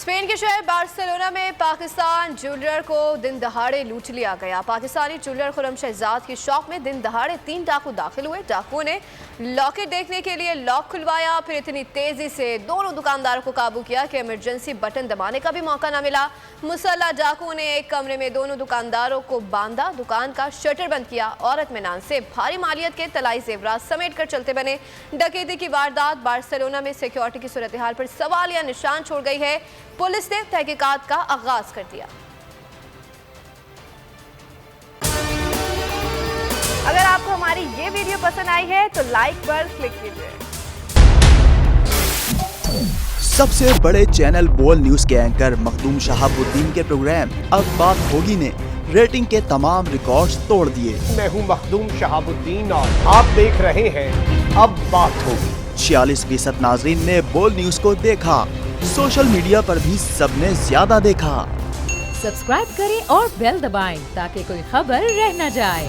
Spain के शहर Barcelona में पाकिस्तान ज्वेलर को दिन दहाड़े लूट लिया गया। पाकिस्तानी ज्वेलर खुर्रम शहजाद की शॉप में दिन दहाड़े 3 डाकू दाखिल हुए। डाकुओं ने लॉकेट देखने के लिए लॉक खुलवाया, फिर इतनी तेजी से दोनों दुकानदारों को काबू किया कि इमरजेंसी बटन दबाने का भी मौका न मिला। मुसल्लह डाकुओं ने एक कमरे में दोनों दुकानदारों को बांधा, दुकान का शटर बंद किया और इत्मीनान से भारी मालियत के तलाई जेवरात समेट कर चलते बने। डकैती की वारदात बार्सिलोना में सिक्योरिटी की सूरत हाल पर सवालिया निशान छोड़ गई है। पुलिस ने तहकीकात का आगाज कर दिया। अगर आपको हमारी ये वीडियो पसंद आई है तो लाइक पर क्लिक कीजिए। सबसे बड़े चैनल बोल न्यूज के एंकर मखदूम शहाबुद्दीन के प्रोग्राम अब बात होगी ने रेटिंग के तमाम रिकॉर्ड्स तोड़ दिए। मैं हूं मखदूम शहाबुद्दीन और आप देख रहे हैं अब बात होगी। 46% नाजरीन ने बोल न्यूज को देखा। सोशल मीडिया पर भी सबने ज्यादा देखा। सब्सक्राइब करें और बेल दबाएं ताकि कोई खबर रह न जाए।